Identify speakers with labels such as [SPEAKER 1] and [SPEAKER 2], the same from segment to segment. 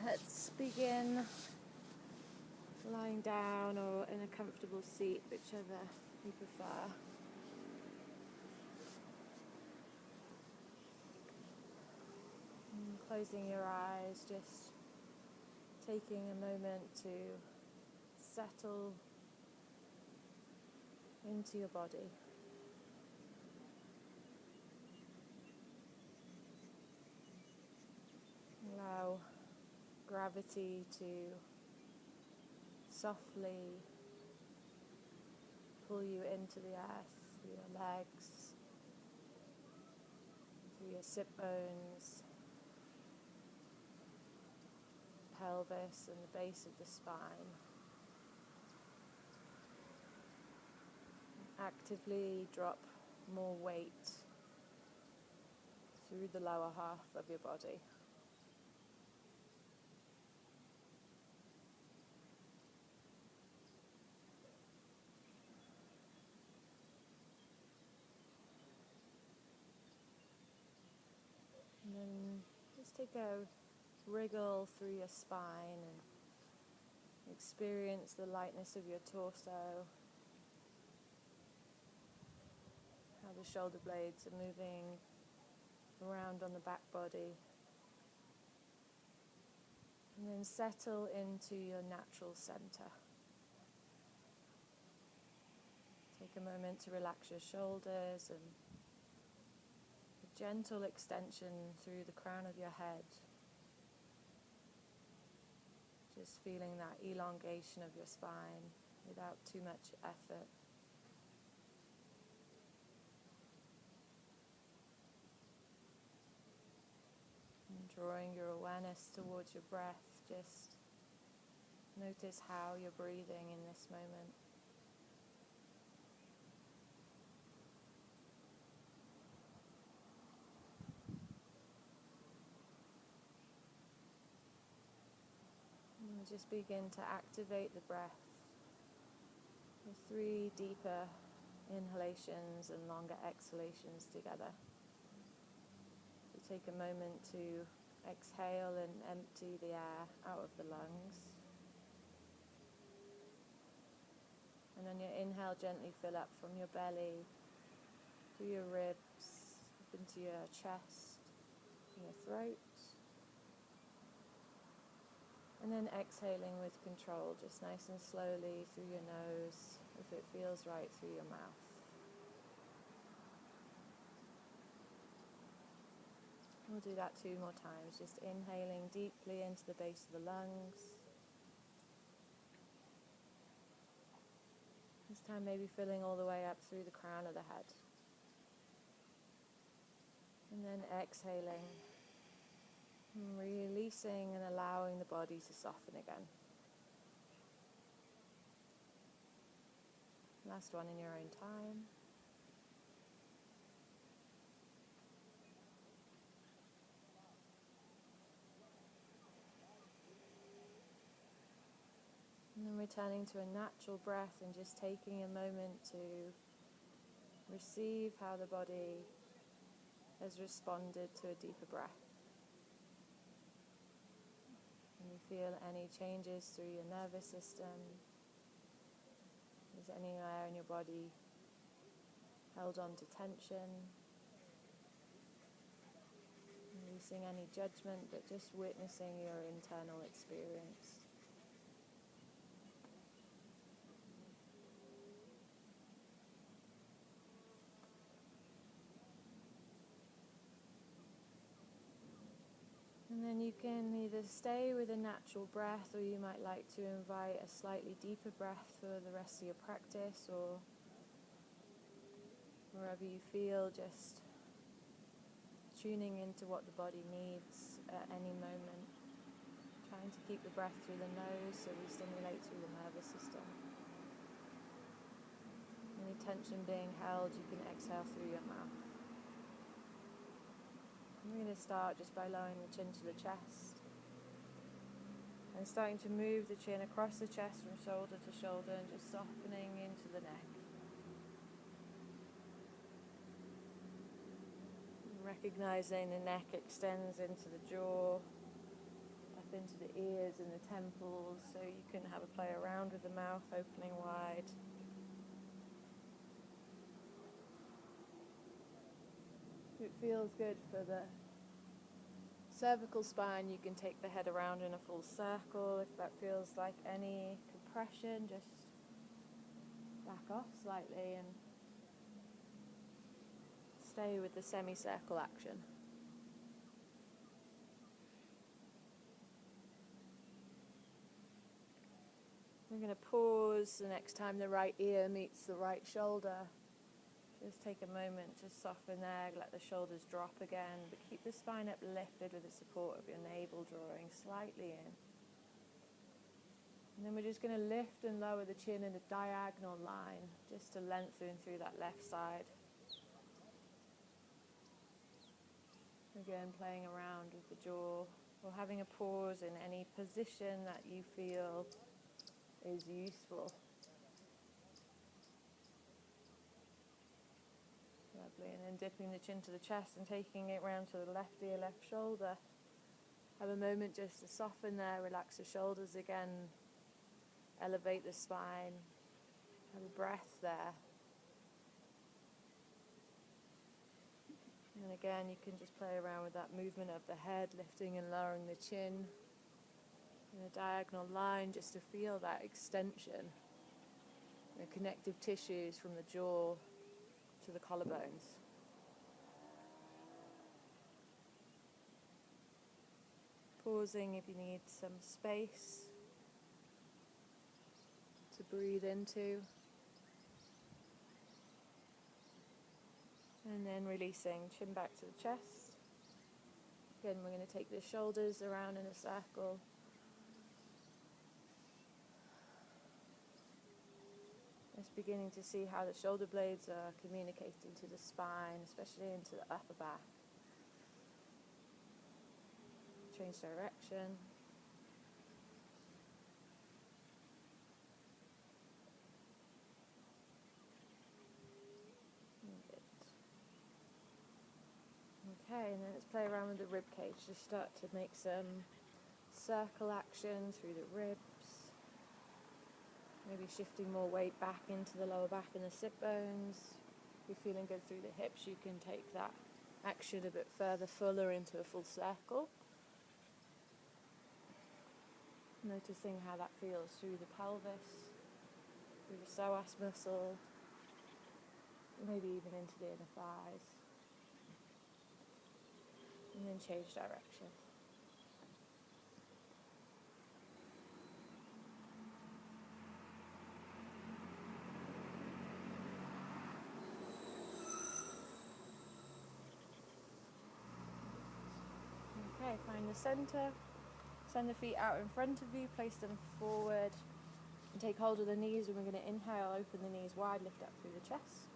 [SPEAKER 1] Let's begin lying down or in a comfortable seat, whichever you prefer. And closing your eyes, just taking a moment to settle into your body. Allow gravity to softly pull you into the earth through your legs, through your sit bones, pelvis and the base of the spine. Actively drop more weight through the lower half of your body. And then just take a wriggle through your spine and experience the lightness of your torso, how the shoulder blades are moving around on the back body. And then settle into your natural center. Take a moment to relax your shoulders and a gentle extension through the crown of your head. Just feeling that elongation of your spine without too much effort. And drawing your awareness towards your breath, just notice how you're breathing in this moment. And just begin to activate the breath with 3 deeper inhalations and longer exhalations together. So take a moment to exhale and empty the air out of the lungs. And on your inhale, gently fill up from your belly to your ribs, up into your chest, your throat. And then exhaling with control, just nice and slowly through your nose, if it feels right, through your mouth. We'll do that 2 more times, just inhaling deeply into the base of the lungs. This time maybe filling all the way up through the crown of the head. And then exhaling, and releasing and allowing the body to soften again. Last one in your own time. And then returning to a natural breath and just taking a moment to receive how the body has responded to a deeper breath. When you feel any changes through your nervous system, is anywhere in your body held on to tension, releasing any judgment, but just witnessing your internal experience. And then you can either stay with a natural breath, or you might like to invite a slightly deeper breath for the rest of your practice, or wherever you feel, just tuning into what the body needs at any moment. Trying to keep the breath through the nose so we stimulate through the nervous system. Any tension being held, you can exhale through your mouth. I'm going to start just by lowering the chin to the chest and starting to move the chin across the chest from shoulder to shoulder and just softening into the neck. Recognizing the neck extends into the jaw, up up into the ears and the temples, so you can have a play around with the mouth opening wide. If it feels good for the cervical spine, you can take the head around in a full circle. If that feels like any compression, just back off slightly and stay with the semicircle action. We're going to pause the next time the right ear meets the right shoulder. Just take a moment to soften there, let the shoulders drop again, but keep the spine uplifted with the support of your navel drawing slightly in. And then we're just going to lift and lower the chin in a diagonal line, just to lengthen through that left side. Again, playing around with the jaw, or having a pause in any position that you feel is useful. Lovely, and then dipping the chin to the chest and taking it round to the left ear, left shoulder. Have a moment just to soften there, relax the shoulders again, elevate the spine, have a breath there. And again, you can just play around with that movement of the head, lifting and lowering the chin in a diagonal line, just to feel that extension, the connective tissues from the jaw to the collarbones. Pausing if you need some space to breathe into. And then releasing, chin back to the chest. Again, we're going to take the shoulders around in a circle. Just beginning to see how the shoulder blades are communicating to the spine, especially into the upper back. Change direction. Good. Okay, and then let's play around with the rib cage. Just start to make some circle action through the ribs. Maybe shifting more weight back into the lower back and the sit bones. If you're feeling good through the hips, you can take that action a bit further, fuller into a full circle. Noticing how that feels through the pelvis, through the psoas muscle, maybe even into the inner thighs. And then change direction. Okay, find the center. Send the feet out in front of you, place them forward, and take hold of the knees, and we're going to inhale, open the knees wide, lift up through the chest.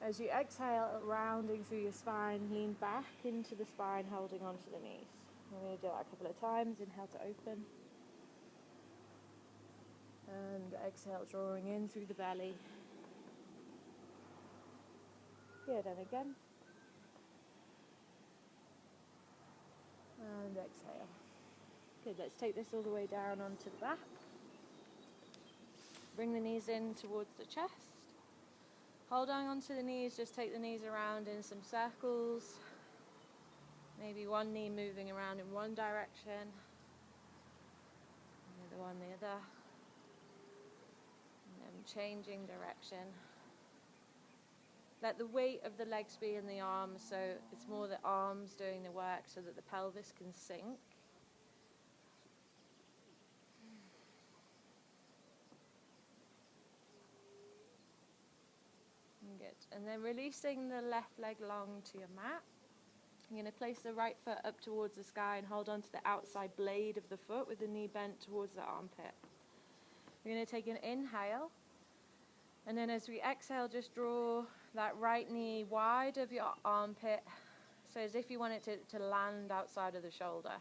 [SPEAKER 1] As you exhale, rounding through your spine, lean back into the spine, holding onto the knees. We're going to do that a couple of times. Inhale to open. And exhale, drawing in through the belly. Good, and again. And exhale. Good, let's take this all the way down onto the back. Bring the knees in towards the chest. Holding onto the knees, just take the knees around in some circles. Maybe one knee moving around in one direction, the other one the other. And then changing direction. Let the weight of the legs be in the arms, so it's more the arms doing the work so that the pelvis can sink. Good. And then releasing the left leg long to your mat. You're going to place the right foot up towards the sky and hold on to the outside blade of the foot with the knee bent towards the armpit. You're going to take an inhale. And then as we exhale, just draw that right knee wide of your armpit, so as if you want it to land outside of the shoulder.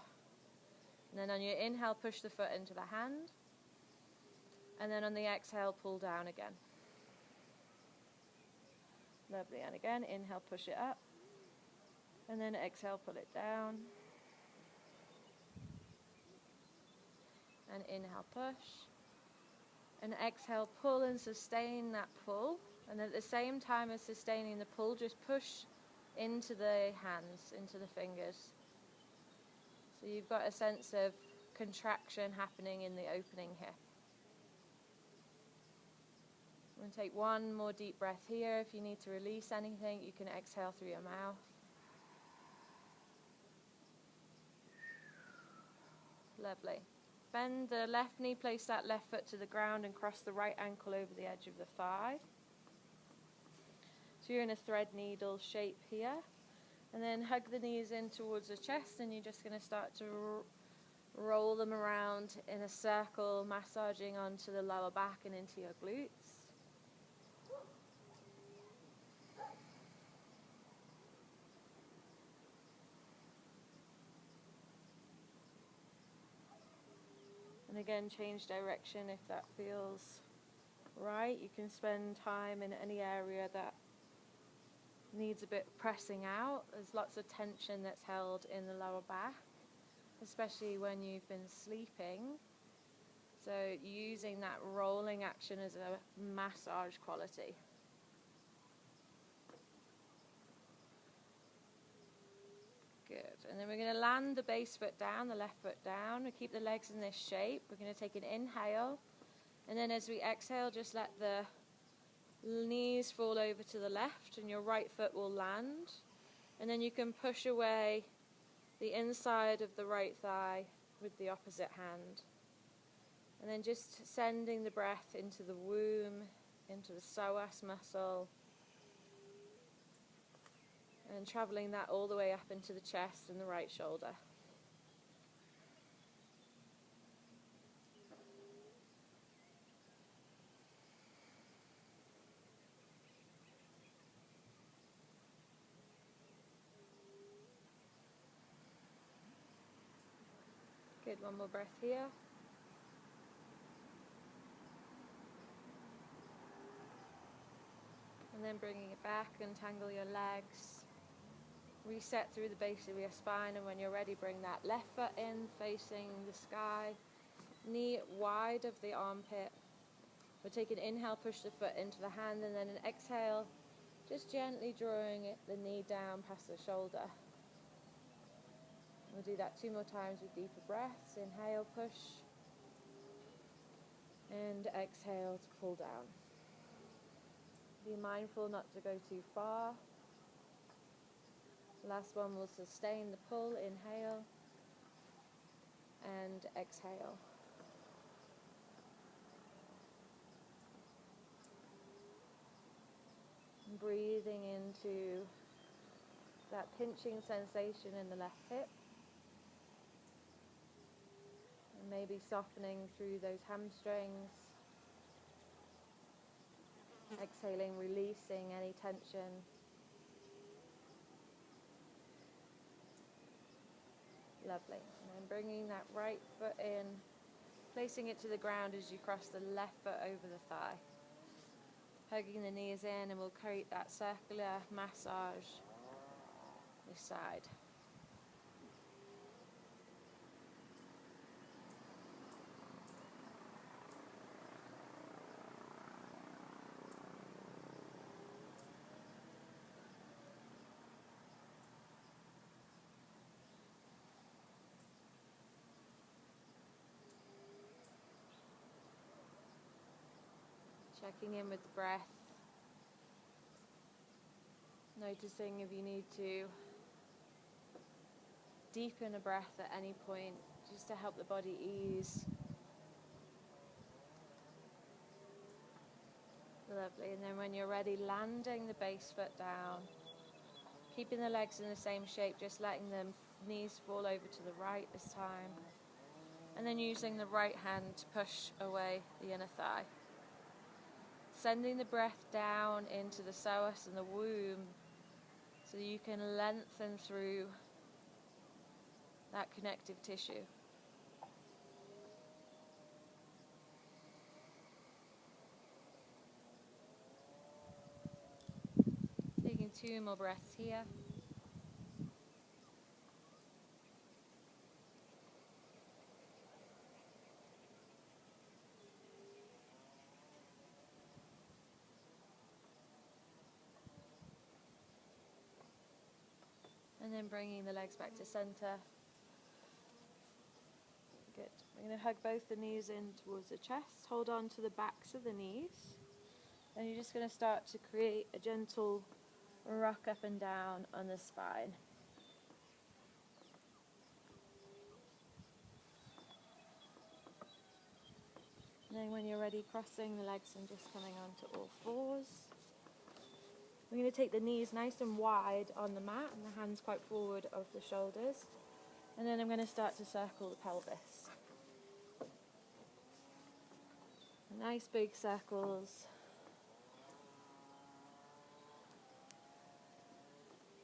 [SPEAKER 1] And then on your inhale, push the foot into the hand. And then on the exhale, pull down again. Lovely. And again, inhale, push it up. And then exhale, pull it down. And inhale, push. And exhale, pull and sustain that pull. And at the same time as sustaining the pull, just push into the hands, into the fingers. So you've got a sense of contraction happening in the opening here. I'm going to take one more deep breath here. If you need to release anything, you can exhale through your mouth. Lovely. Bend the left knee, place that left foot to the ground and cross the right ankle over the edge of the thigh. So you're in a thread needle shape here. And then hug the knees in towards the chest, and you're just going to start to roll them around in a circle, massaging onto the lower back and into your glutes. And again, change direction if that feels right. You can spend time in any area that needs a bit pressing out. There's lots of tension that's held in the lower back, especially when you've been sleeping. So using that rolling action as a massage quality. Good. And then we're going to land the base foot down, the left foot down. We keep the legs in this shape. We're going to take an inhale. And then as we exhale, just let the knees fall over to the left and your right foot will land. And then you can push away the inside of the right thigh with the opposite hand. And then just sending the breath into the womb, into the psoas muscle. And traveling that all the way up into the chest and the right shoulder. Good, one more breath here. And then bringing it back, untangle your legs. Reset through the base of your spine, and when you're ready, bring that left foot in, facing the sky. Knee wide of the armpit. We'll take an inhale, push the foot into the hand, and then an exhale, just gently drawing the knee down past the shoulder. We'll do that 2 more times with deeper breaths. Inhale, push. And exhale to pull down. Be mindful not to go too far. Last one will sustain the pull. Inhale and exhale. And breathing into that pinching sensation in the left hip. And maybe softening through those hamstrings. Exhaling, releasing any tension. Lovely. And then bringing that right foot in, placing it to the ground as you cross the left foot over the thigh. Hugging the knees in, and we'll create that circular massage this side. Checking in with the breath. Noticing if you need to deepen a breath at any point, just to help the body ease. Lovely. And then when you're ready, landing the base foot down. Keeping the legs in the same shape, just letting the knees fall over to the right this time. And then using the right hand to push away the inner thigh. Sending the breath down into the psoas and the womb so you can lengthen through that connective tissue. Taking 2 more breaths here. And then bringing the legs back to center. Good. We're going to hug both the knees in towards the chest. Hold on to the backs of the knees. And you're just going to start to create a gentle rock up and down on the spine. And then when you're ready, crossing the legs and just coming onto all fours. We're going to take the knees nice and wide on the mat and the hands quite forward of the shoulders. And then I'm going to start to circle the pelvis. Nice big circles.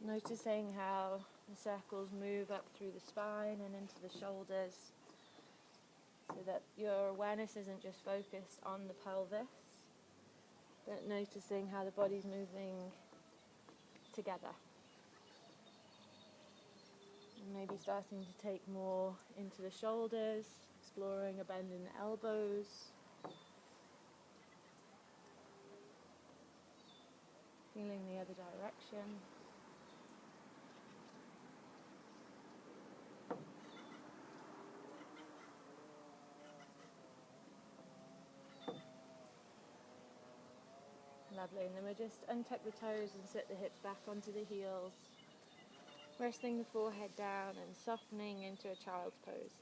[SPEAKER 1] Noticing how the circles move up through the spine and into the shoulders, so that your awareness isn't just focused on the pelvis, but noticing how the body's moving together. And maybe starting to take more into the shoulders, exploring a bend in the elbows. Feeling the other direction. Lovely, and then we'll just untuck the toes and sit the hips back onto the heels, resting the forehead down and softening into a child's pose.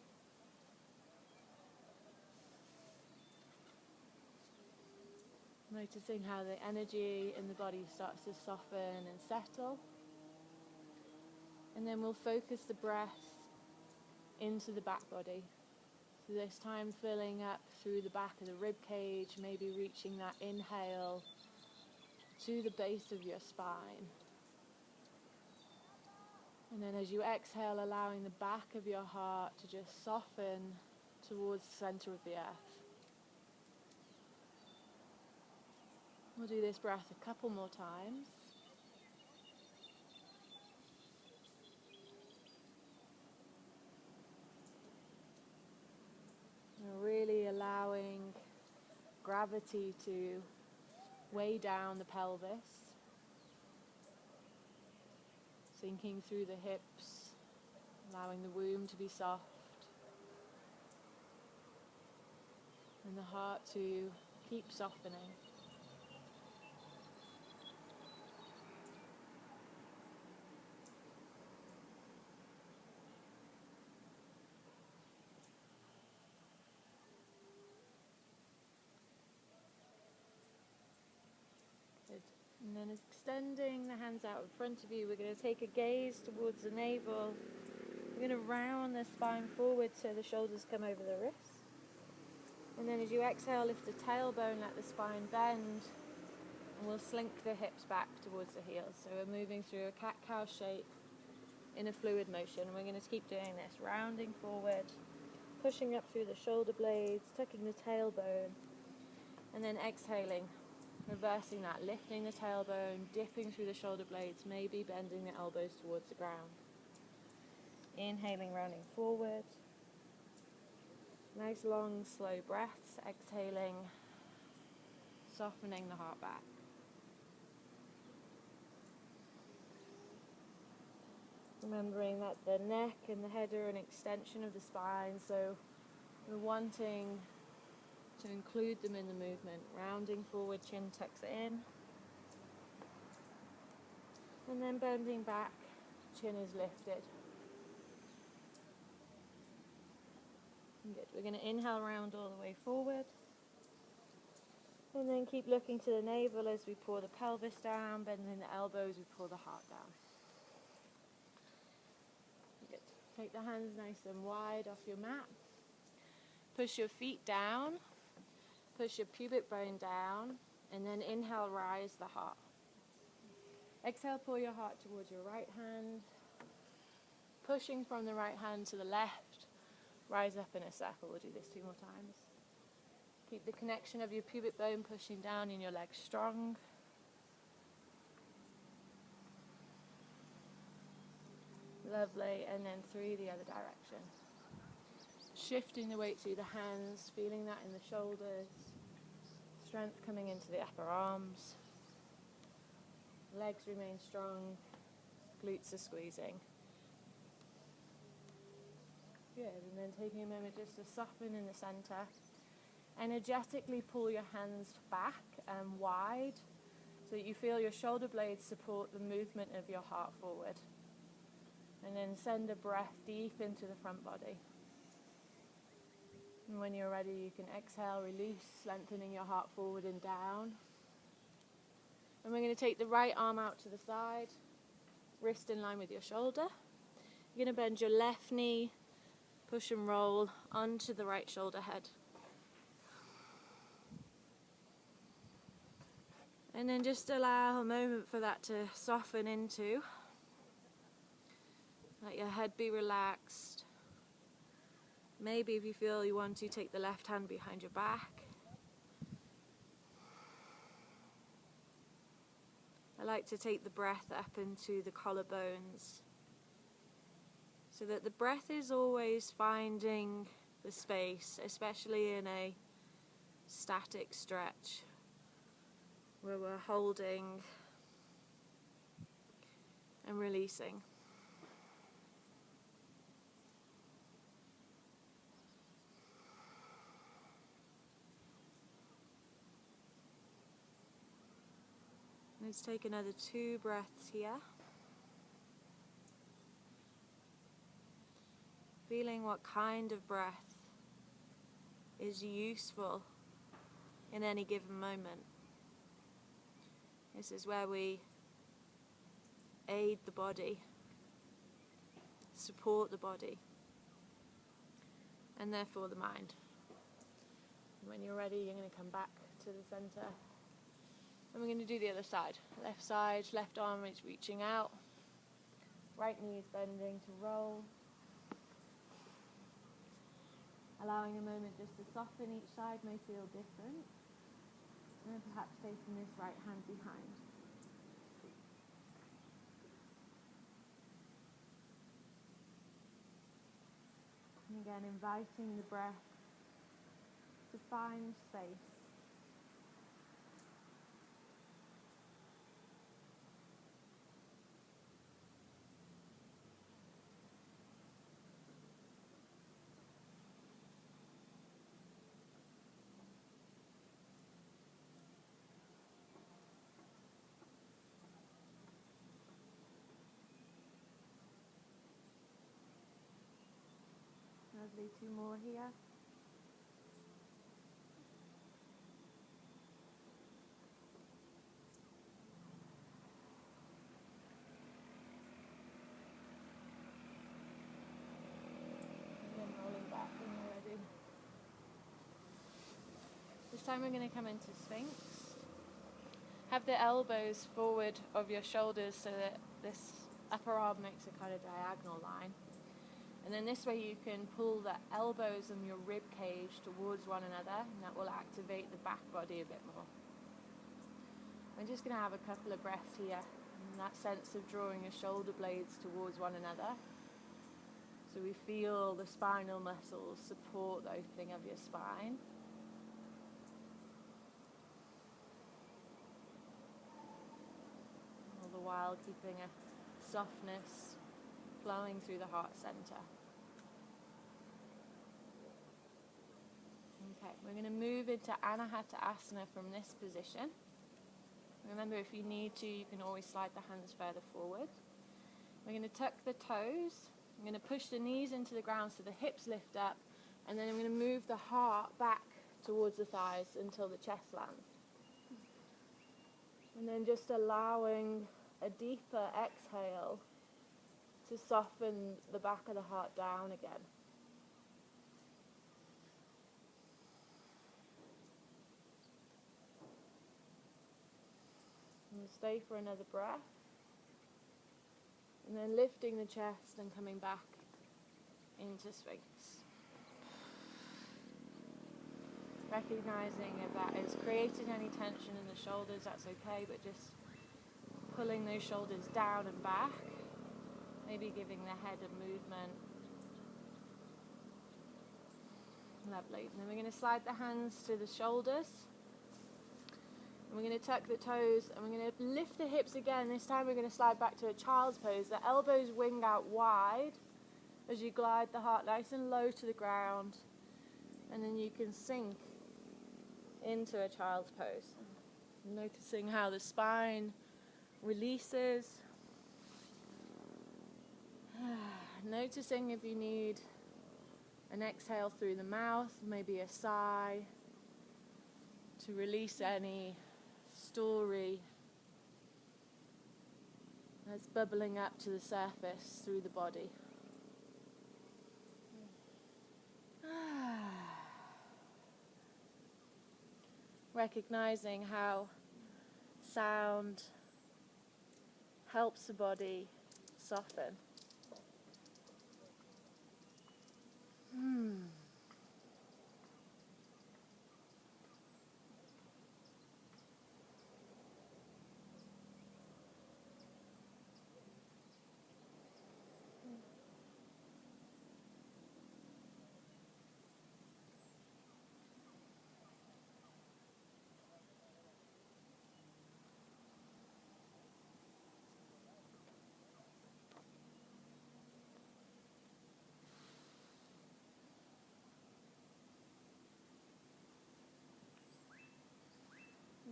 [SPEAKER 1] Noticing how the energy in the body starts to soften and settle. And then we'll focus the breath into the back body. So this time filling up through the back of the rib cage, maybe reaching that inhale to the base of your spine. And then as you exhale, allowing the back of your heart to just soften towards the center of the earth. We'll do this breath a couple more times. And really allowing gravity to weigh down the pelvis. Sinking through the hips, allowing the womb to be soft. And the heart to keep softening. Good. And then extending the hands out in front of you, we're going to take a gaze towards the navel. We're going to round the spine forward so the shoulders come over the wrists. And then as you exhale, lift the tailbone, let the spine bend. And we'll slink the hips back towards the heels. So we're moving through a cat-cow shape in a fluid motion. And we're going to keep doing this, rounding forward, pushing up through the shoulder blades, tucking the tailbone, and then exhaling, reversing that, lifting the tailbone, dipping through the shoulder blades, maybe bending the elbows towards the ground. Inhaling, rounding forward. Nice long, slow breaths. Exhaling, softening the heart back. Remembering that the neck and the head are an extension of the spine, so we're wanting to include them in the movement. Rounding forward, chin tucks in. And then bending back, chin is lifted. Good. We're going to inhale round all the way forward. And then keep looking to the navel as we pour the pelvis down, bending the elbows, we pour the heart down. Good. Take the hands nice and wide off your mat. Push your feet down. Push your pubic bone down. And then inhale, rise the heart. Exhale, pull your heart towards your right hand. Pushing from the right hand to the left. Rise up in a circle. We'll do this 2 more times. Keep the connection of your pubic bone pushing down and your legs strong. Lovely. And then through the other direction. Shifting the weight through the hands, feeling that in the shoulders. Strength coming into the upper arms. Legs remain strong. glutes are squeezing. Good, and then taking a moment just to soften in the center. Energetically pull your hands back and wide so that you feel your shoulder blades support the movement of your heart forward. And then send a breath deep into the front body. And when you're ready, you can exhale, release, lengthening your heart forward and down. And we're going to take the right arm out to the side, wrist in line with your shoulder. You're going to bend your left knee, push and roll onto the right shoulder head. And then just allow a moment for that to soften into. Let your head be relaxed. Maybe if you feel you want to, take the left hand behind your back. I like to take the breath up into the collarbones so that the breath is always finding the space, especially in a static stretch where we're holding and releasing. Let's take another 2 breaths here. Feeling what kind of breath is useful in any given moment. This is where we aid the body, support the body, and therefore the mind. When you're ready, you're going to come back to the center. And we're going to do the other side. Left side, left arm is reaching out. Right knee is bending to roll. Allowing a moment just to soften. Each side may feel different. And then perhaps taking this right hand behind. And again, inviting the breath to find space. Lovely, 2 more here. And then rolling back when you're ready. This time we're going to come into Sphinx. Have the elbows forward of your shoulders so that this upper arm makes a kind of diagonal line. And then this way you can pull the elbows and your rib cage towards one another, and that will activate the back body a bit more. We're just going to have a couple of breaths here, in that sense of drawing your shoulder blades towards one another. So we feel the spinal muscles support the opening of your spine. All the while keeping a softness flowing through the heart center. Okay, we're going to move into Anahata Asana from this position. Remember, if you need to, you can always slide the hands further forward. We're going to tuck the toes. I'm going to push the knees into the ground so the hips lift up, and then I'm going to move the heart back towards the thighs until the chest lands. And then just allowing a deeper exhale to soften the back of the heart down again. And stay for another breath. And then lifting the chest and coming back into Sphinx. Recognizing if that is creating any tension in the shoulders, that's okay, but just pulling those shoulders down and back. Maybe giving the head a movement. Lovely. And then we're going to slide the hands to the shoulders. We're going to tuck the toes and we're going to lift the hips again. This time we're going to slide back to a child's pose. The elbows wing out wide as you glide the heart nice and low to the ground. And then you can sink into a child's pose. Noticing how the spine releases. Noticing if you need an exhale through the mouth, maybe a sigh, to release any story that's bubbling up to the surface through the body. Recognizing how sound helps the body soften.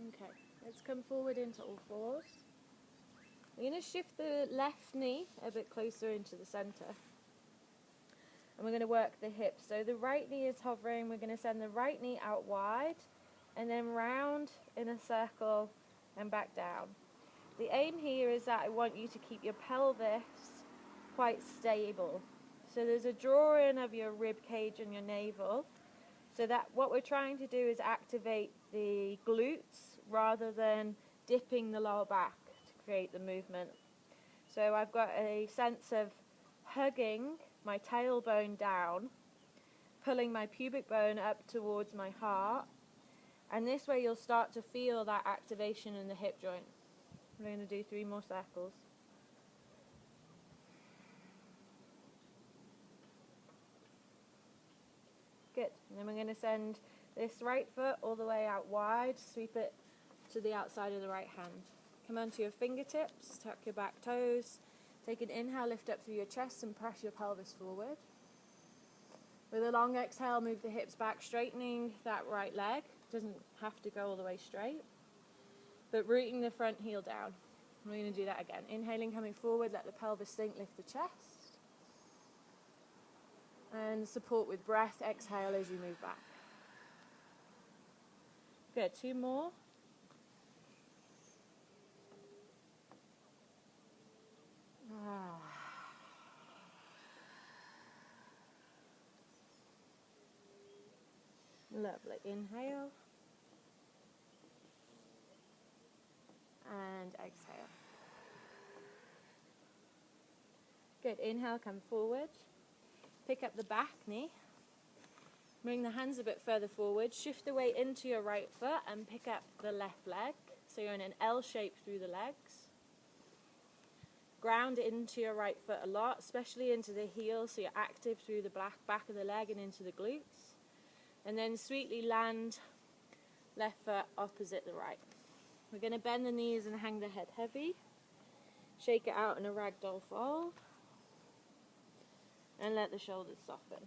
[SPEAKER 1] Okay, let's come forward into all fours. We're going to shift the left knee a bit closer into the center. And we're going to work the hips. So the right knee is hovering. We're going to send the right knee out wide and then round in a circle and back down. The aim here is that I want you to keep your pelvis quite stable. So there's a draw in of your rib cage and your navel. So that what we're trying to do is activate the glutes rather than dipping the lower back to create the movement. So I've got a sense of hugging my tailbone down, pulling my pubic bone up towards my heart, and this way you'll start to feel that activation in the hip joint. We're going to do 3 more circles. Good. And then we're going to send this right foot all the way out wide, sweep it to the outside of the right hand. Come onto your fingertips, tuck your back toes. Take an inhale, lift up through your chest and press your pelvis forward. With a long exhale, move the hips back, straightening that right leg. Doesn't have to go all the way straight, but rooting the front heel down. We're going to do that again. Inhaling, coming forward, let the pelvis sink, lift the chest. And support with breath, exhale as you move back. Good, 2 more. Lovely. Inhale. And exhale. Good. Inhale, come forward. Pick up the back knee. Bring the hands a bit further forward. Shift the weight into your right foot and pick up the left leg. So you're in an L shape through the legs. Ground into your right foot a lot, especially into the heel, so you're active through the back of the leg and into the glutes. And then sweetly land left foot opposite the right. We're going to bend the knees and hang the head heavy. Shake it out in a ragdoll fold. And let the shoulders soften.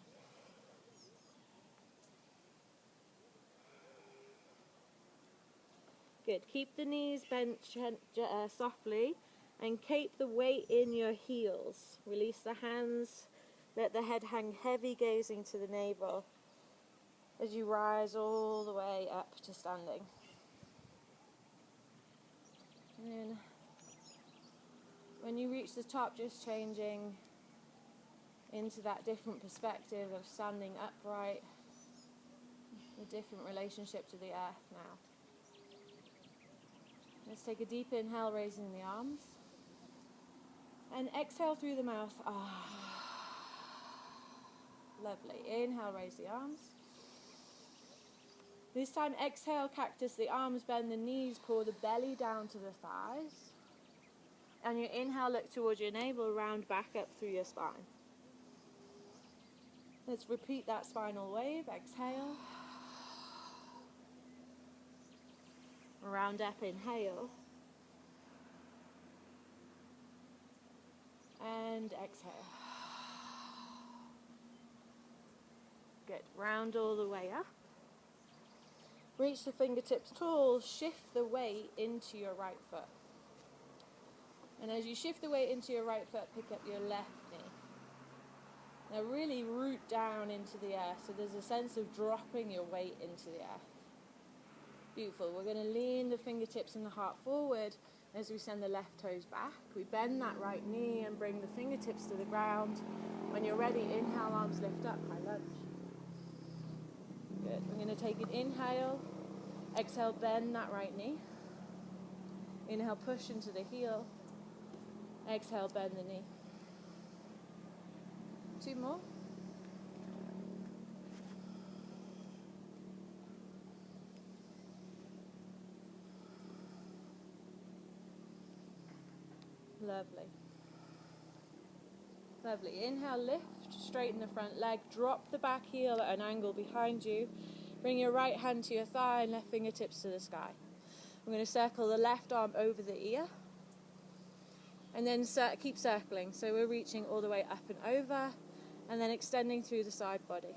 [SPEAKER 1] Good. Keep the knees bent softly and keep the weight in your heels. Release the hands. Let the head hang heavy, gazing to the navel as you rise all the way up to standing. And then when you reach the top, just changing into that different perspective of standing upright, a different relationship to the earth now. Let's take a deep inhale, raising the arms. And exhale through the mouth. Lovely. Inhale, raise the arms. This time, exhale, cactus the arms, bend the knees, pull the belly down to the thighs. And your inhale, look towards your navel, round back up through your spine. Let's repeat that spinal wave. Exhale. Round up, inhale. And exhale. Good. Round all the way up. Reach the fingertips tall. Shift the weight into your right foot. And as you shift the weight into your right foot, pick up your left knee. Now really root down into the air, so there's a sense of dropping your weight into the air. Beautiful. We're going to lean the fingertips and the heart forward as we send the left toes back. We bend that right knee and bring the fingertips to the ground. When you're ready, inhale, arms lift up, high lunge. Good. We're going to take an inhale. Exhale, bend that right knee. Inhale, push into the heel. Exhale, bend the knee. 2 more. Lovely. Lovely. Inhale, lift, straighten the front leg, drop the back heel at an angle behind you. Bring your right hand to your thigh and left fingertips to the sky. We're going to circle the left arm over the ear. And then keep circling. So we're reaching all the way up and over, and then extending through the side body.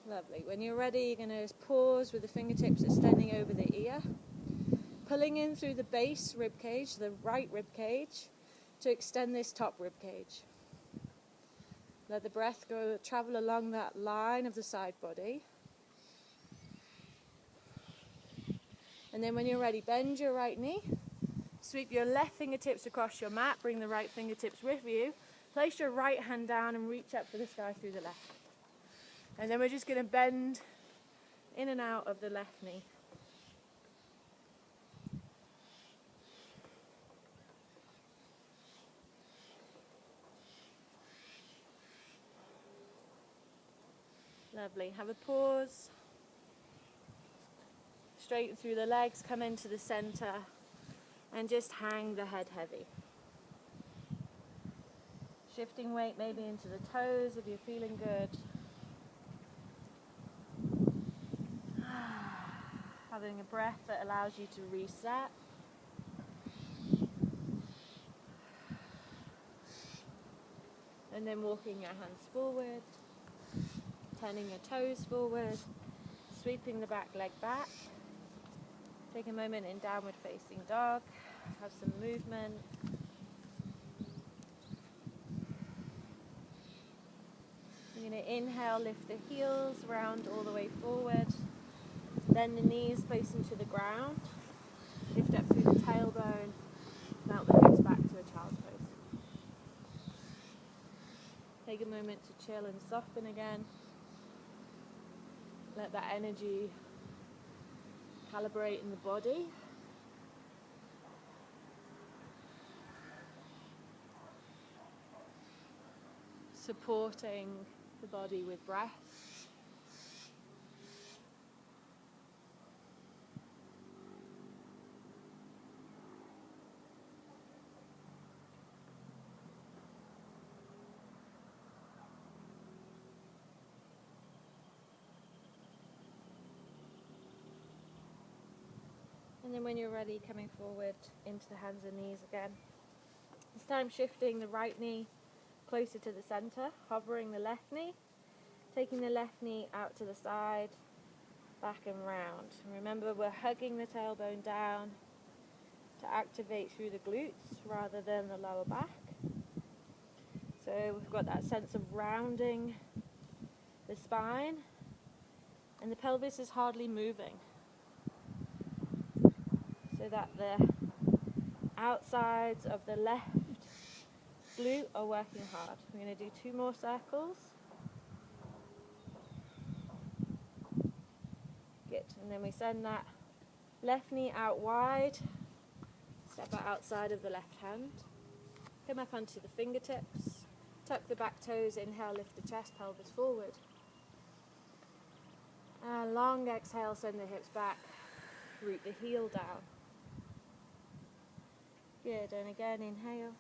[SPEAKER 1] Lovely. When you're ready, you're going to pause with the fingertips extending over the ear, pulling in through the base rib cage, the right rib cage, to extend this top rib cage. Let the breath travel along that line of the side body. And then when you're ready, bend your right knee, sweep your left fingertips across your mat, bring the right fingertips with you, place your right hand down and reach up for the sky through the left. And then we're just going to bend in and out of the left knee. Lovely. Have a pause. Straighten through the legs, come into the center, and just hang the head heavy. Shifting weight maybe into the toes if you're feeling good. Having a breath that allows you to reset. And then walking your hands forward, turning your toes forward, sweeping the back leg back. Take a moment in downward facing dog, have some movement. You're going to inhale, lift the heels, round all the way forward. Then the knees face into the ground. Lift up through the tailbone, melt the hips back to a child's pose. Take a moment to chill and soften again. Let that energy calibrate in the body. Supporting the body with breath. And then when you're ready, coming forward into the hands and knees again. This time shifting the right knee closer to the center, hovering the left knee, taking the left knee out to the side, back and round. And remember, we're hugging the tailbone down to activate through the glutes rather than the lower back. So we've got that sense of rounding the spine, and the pelvis is hardly moving, so that the outsides of the left glute are working hard. We're going to do 2 more circles. Good. And then we send that left knee out wide. Step out outside of the left hand. Come up onto the fingertips. Tuck the back toes. Inhale, lift the chest, pelvis forward. Long exhale, send the hips back. Root the heel down. Good. And again, inhale.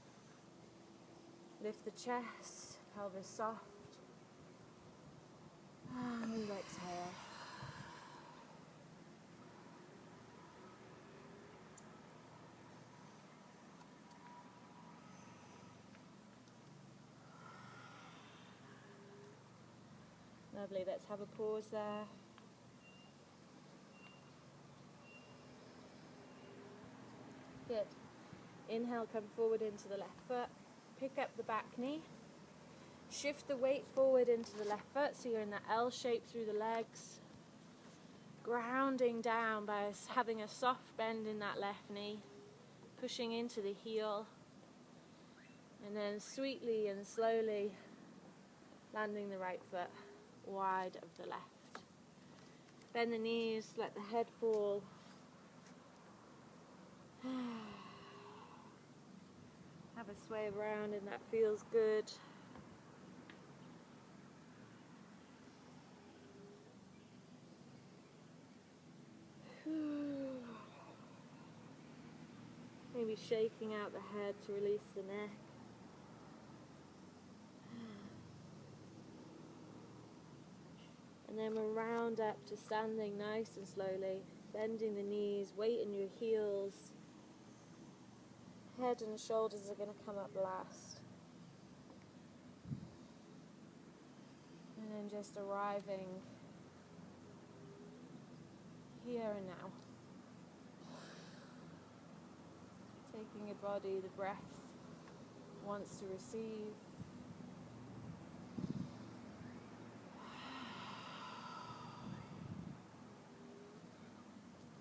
[SPEAKER 1] Lift the chest, pelvis soft. And exhale. Lovely, let's have a pause there. Good. Inhale, come forward into the left foot. Pick up the back knee. Shift the weight forward into the left foot so you're in that L shape through the legs. Grounding down by having a soft bend in that left knee. Pushing into the heel. And then sweetly and slowly landing the right foot wide of the left. Bend the knees, let the head fall. Have a sway around and that feels good. Maybe shaking out the head to release the neck. And then we'll round up to standing nice and slowly, bending the knees, weight in your heels. Head and shoulders are going to come up last. And then just arriving here and now. Taking your body, the breath wants to receive.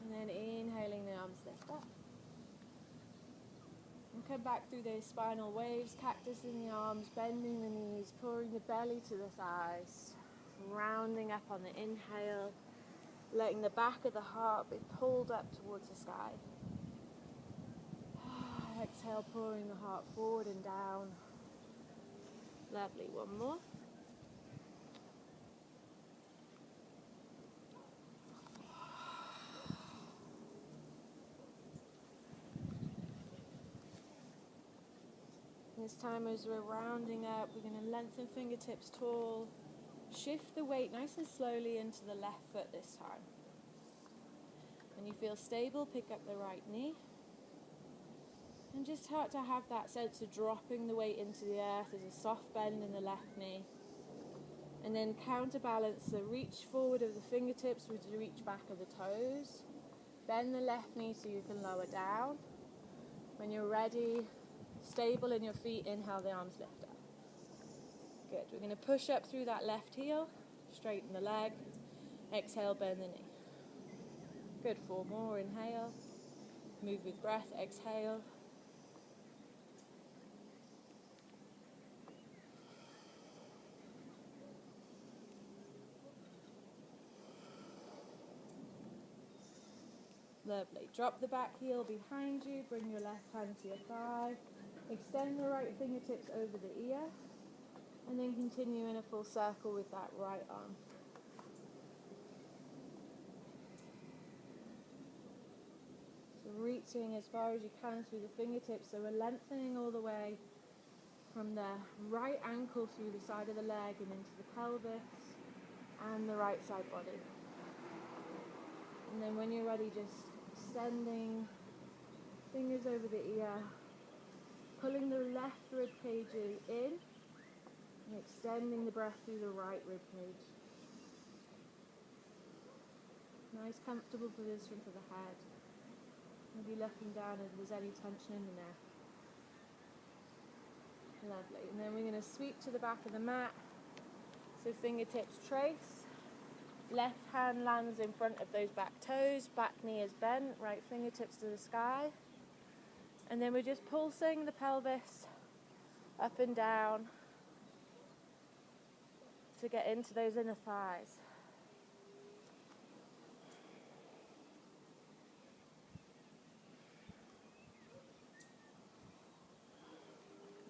[SPEAKER 1] And then inhaling, the arms lift up. And come back through those spinal waves, cactus in the arms, bending the knees, pouring the belly to the thighs, rounding up on the inhale, letting the back of the heart be pulled up towards the sky. Exhale, pouring the heart forward and down. Lovely, one more. This time as we're rounding up, we're going to lengthen fingertips tall. Shift the weight nice and slowly into the left foot this time. When you feel stable, pick up the right knee. And just start to have that sense of dropping the weight into the earth as a soft bend in the left knee. And then counterbalance the reach forward of the fingertips with the reach back of the toes. Bend the left knee so you can lower down. When you're ready, stable in your feet, inhale, the arms lift up. Good. We're going to push up through that left heel, straighten the leg. Exhale, bend the knee. Good. 4 more. Inhale. Move with breath. Exhale. Lovely. Drop the back heel behind you. Bring your left hand to your thigh. Extend the right fingertips over the ear. And then continue in a full circle with that right arm. So reaching as far as you can through the fingertips. So we're lengthening all the way from the right ankle through the side of the leg and into the pelvis and the right side body. And then when you're ready, just extending fingers over the ear, pulling the left rib cage in and extending the breath through the right rib cage. Nice comfortable position for the head. Maybe looking down if there's any tension in the neck. Lovely. And then we're going to sweep to the back of the mat. So fingertips trace. Left hand lands in front of those back toes. Back knee is bent. Right fingertips to the sky. And then we're just pulsing the pelvis up and down to get into those inner thighs.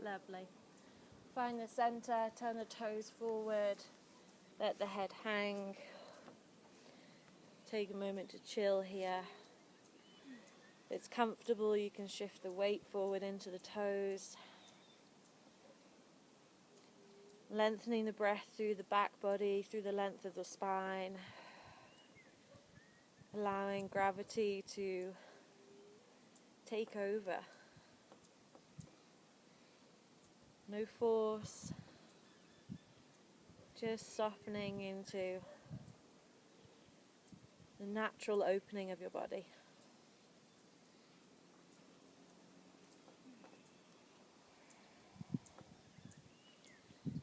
[SPEAKER 1] Lovely. Find the center, turn the toes forward, let the head hang. Take a moment to chill here. If it's comfortable, you can shift the weight forward into the toes. Lengthening the breath through the back body, through the length of the spine. Allowing gravity to take over. No force. Just softening into the natural opening of your body.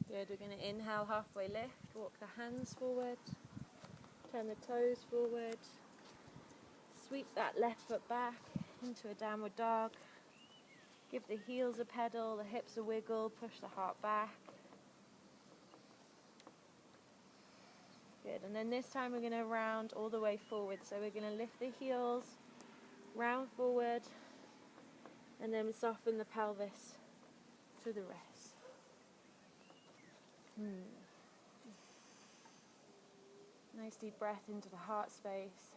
[SPEAKER 1] Good, we're going to inhale, halfway lift, walk the hands forward, turn the toes forward, sweep that left foot back into a downward dog, give the heels a pedal, the hips a wiggle, push the heart back. Good, and then this time we're going to round all the way forward, so we're going to lift the heels, round forward, and then soften the pelvis to the rest. Nice deep breath into the heart space,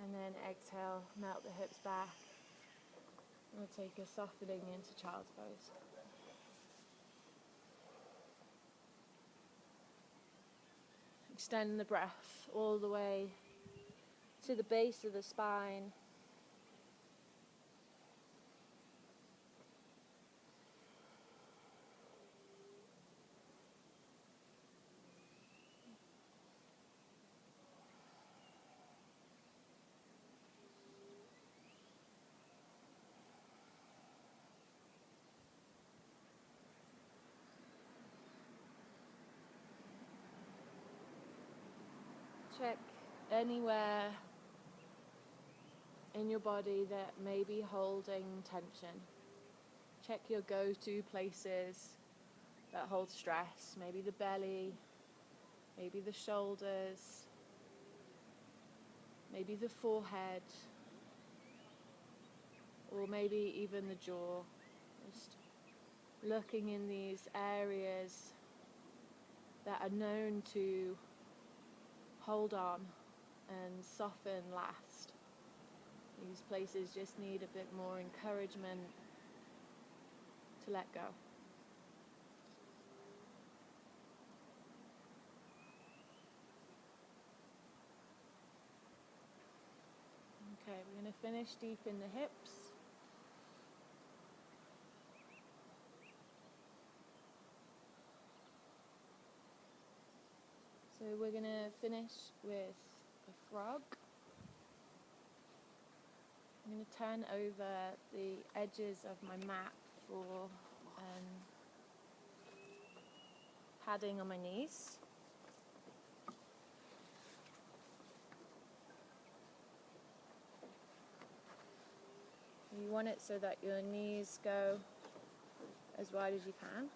[SPEAKER 1] and then exhale, melt the hips back. We'll take a softening into child's pose. Extend the breath all the way to the base of the spine. Check anywhere in your body that may be holding tension. Check your go-to places that hold stress. Maybe the belly, maybe the shoulders, maybe the forehead, or maybe even the jaw. Just looking in these areas that are known to hold on and soften last. These places just need a bit more encouragement to let go. Okay, we're going to finish deep in the hips. So we're going to finish with a frog. I'm going to turn over the edges of my mat for padding on my knees. You want it so that your knees go as wide as you can.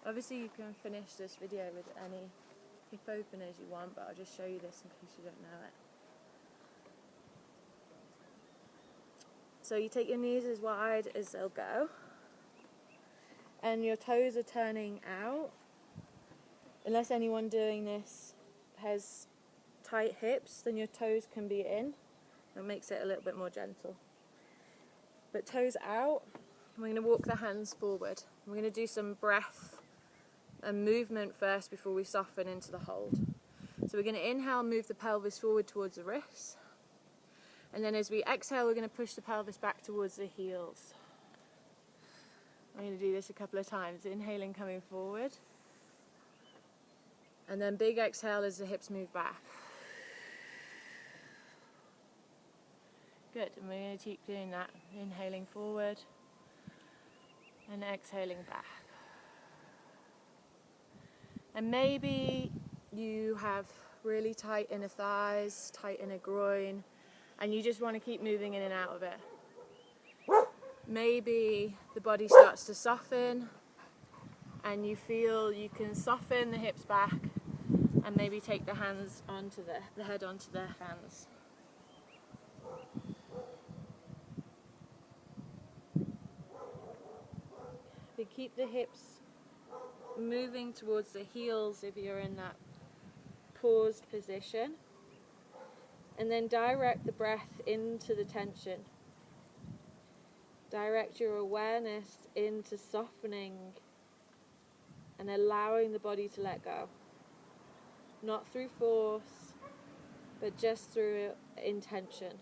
[SPEAKER 1] Obviously you can finish this video with any hip openers you want, but I'll just show you this in case you don't know it. So you take your knees as wide as they'll go, and your toes are turning out. Unless anyone doing this has tight hips, then your toes can be in. That makes it a little bit more gentle. But toes out, and we're going to walk the hands forward. We're going to do some breath and movement first before we soften into the hold. So we're going to inhale, move the pelvis forward towards the wrists. And then as we exhale, we're going to push the pelvis back towards the heels. I'm going to do this a couple of times. Inhaling, coming forward. And then big exhale as the hips move back. Good, and we're going to keep doing that. Inhaling forward and exhaling back. And maybe you have really tight inner thighs, tight inner groin, and you just want to keep moving in and out of it. Maybe the body starts to soften and you feel you can soften the hips back and maybe take the hands onto the head onto the hands. So keep the hips moving towards the heels if you're in that paused position. And then direct the breath into the tension. Direct your awareness into softening and allowing the body to let go. Not through force, but just through intention.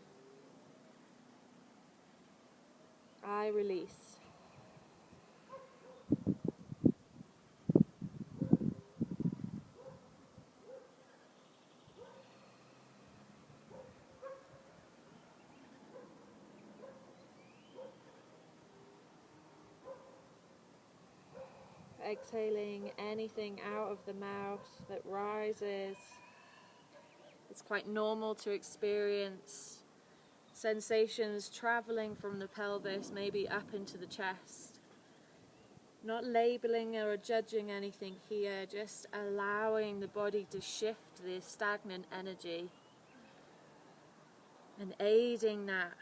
[SPEAKER 1] I release. Exhaling anything out of the mouth that rises. It's quite normal to experience sensations traveling from the pelvis, maybe up into the chest. Not labeling or judging anything here, just allowing the body to shift the stagnant energy and aiding that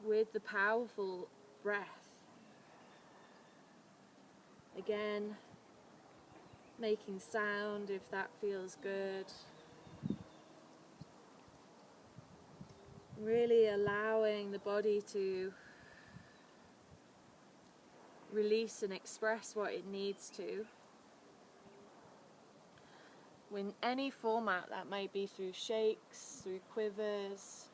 [SPEAKER 1] with the powerful breath. Again, making sound if that feels good. Really allowing the body to release and express what it needs to. In any format, that might be through shakes, through quivers.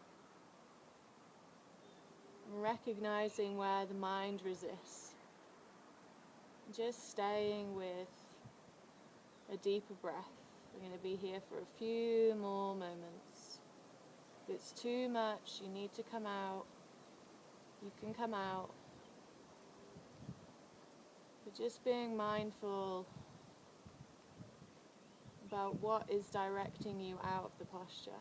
[SPEAKER 1] Recognizing where the mind resists. Just staying with a deeper breath. We're going to be here for a few more moments. If it's too much, you need to come out. You can come out. But just being mindful about what is directing you out of the posture.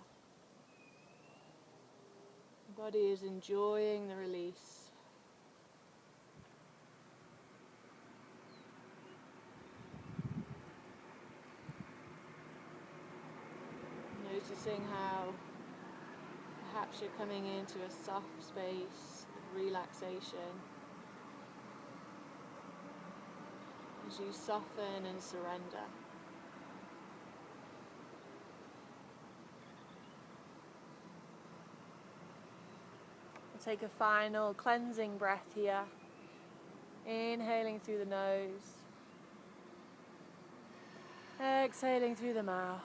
[SPEAKER 1] The body is enjoying the release. Noticing how perhaps you're coming into a soft space of relaxation as you soften and surrender. We'll take a final cleansing breath here, inhaling through the nose, exhaling through the mouth.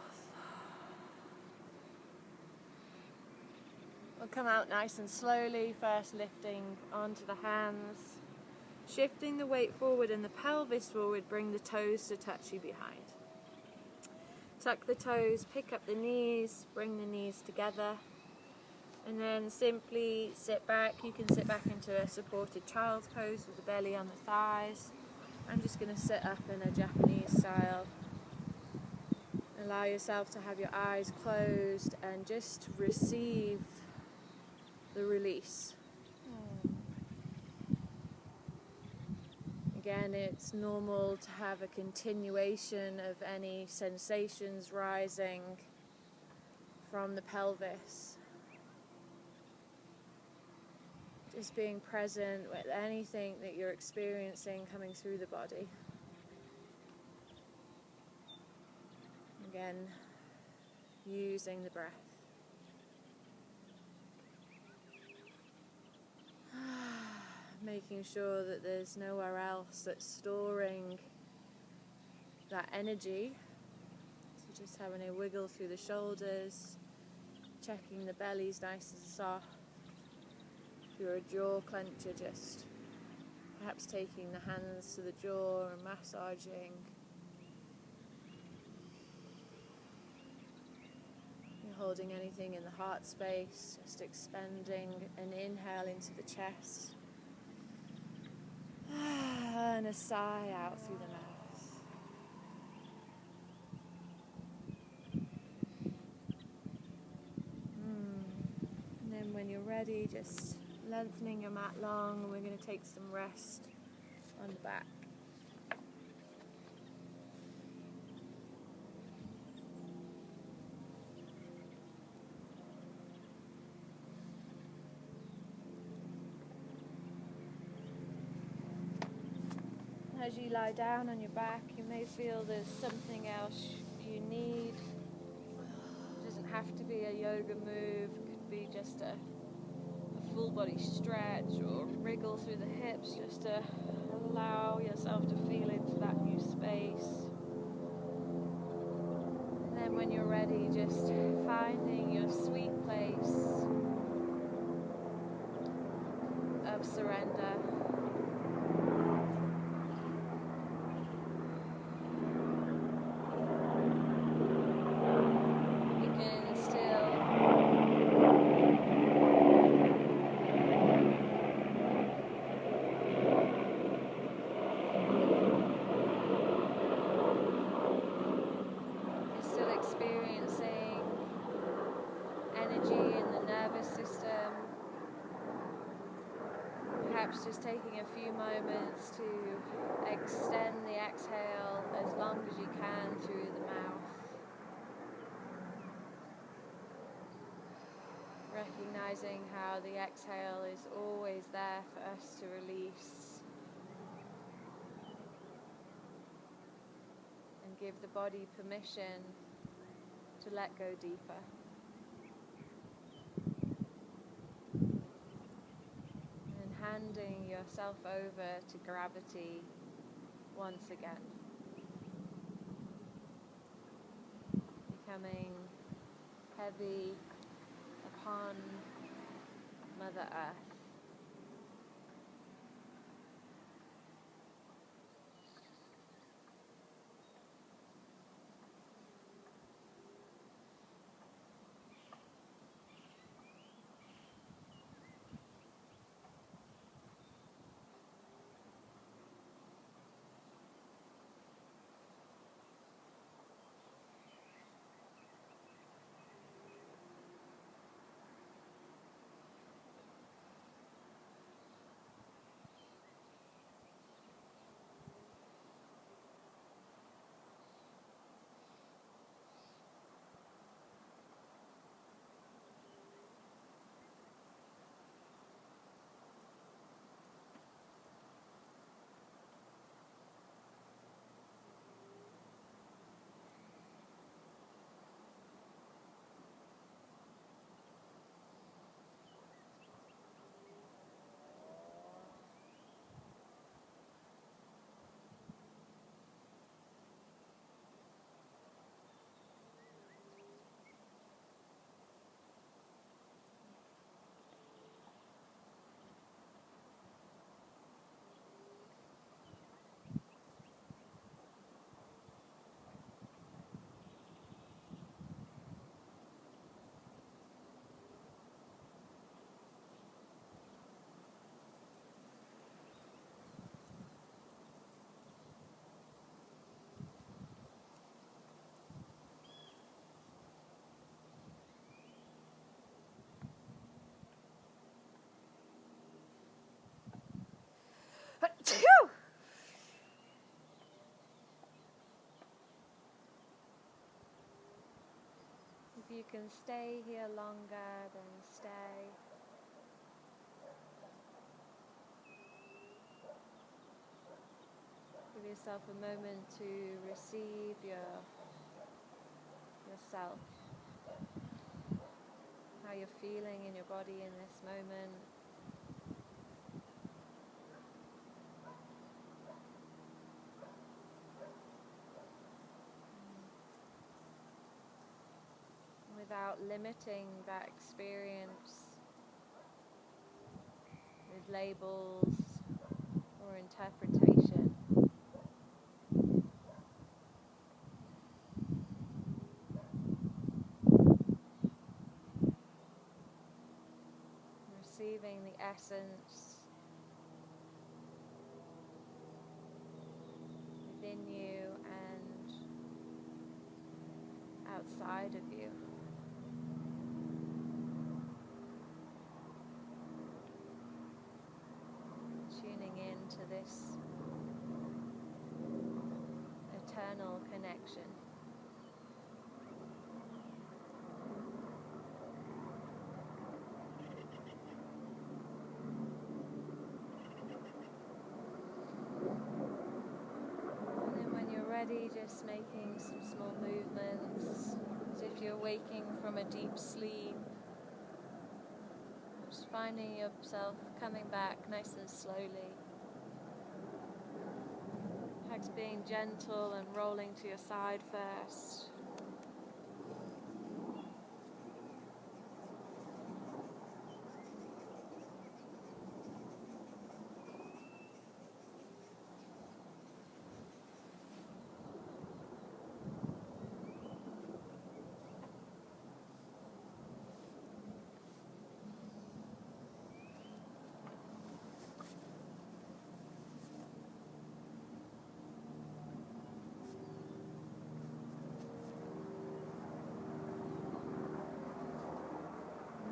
[SPEAKER 1] We'll come out nice and slowly, first lifting onto the hands, shifting the weight forward and the pelvis forward, bring the toes to touch you behind. Tuck the toes, pick up the knees, bring the knees together, and then simply sit back. You can sit back into a supported child's pose with the belly on the thighs. I'm just going to sit up in a Japanese style. Allow yourself to have your eyes closed and just receive the release. Again, it's normal to have a continuation of any sensations rising from the pelvis. Just being present with anything that you're experiencing coming through the body. Again, using the breath. Making sure that there's nowhere else that's storing that energy. So just having a wiggle through the shoulders, checking the belly's nice and soft. If you're a jaw clencher, just perhaps taking the hands to the jaw and massaging. You're holding anything in the heart space, just expanding an inhale into the chest. And a sigh out through the mouth. And then when you're ready, just lengthening your mat long, and we're going to take some rest on the back. As you lie down on your back, you may feel there's something else you need. It doesn't have to be a yoga move, it could be just a full body stretch or wriggle through the hips just to allow yourself to feel into that new space. And then when you're ready, just finding your sweet place of surrender. Perhaps just taking a few moments to extend the exhale as long as you can through the mouth. Recognizing how the exhale is always there for us to release and give the body permission to let go deeper. Handing yourself over to gravity once again. Becoming heavy upon Mother Earth. If you can stay here longer, then stay. Give yourself a moment to receive yourself, how you're feeling in your body in this moment. Without limiting that experience with labels or interpretation. Receiving the essence within you and outside of you. Tuning into this eternal connection. And then when you're ready, just making some small movements as if you're waking from a deep sleep. Just finding yourself coming back nice and slowly. Perhaps being gentle and rolling to your side first.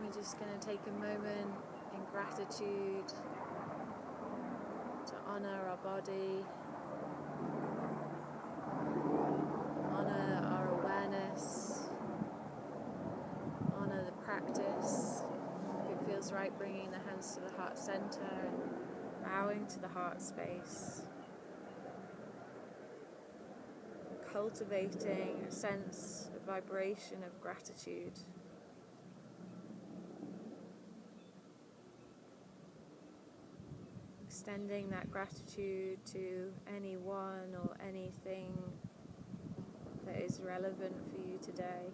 [SPEAKER 1] We're just going to take a moment in gratitude to honor our body, honor our awareness, honor the practice. If it feels right, bringing the hands to the heart center and bowing to the heart space. Cultivating a sense of vibration of gratitude. Extending that gratitude to anyone or anything that is relevant for you today.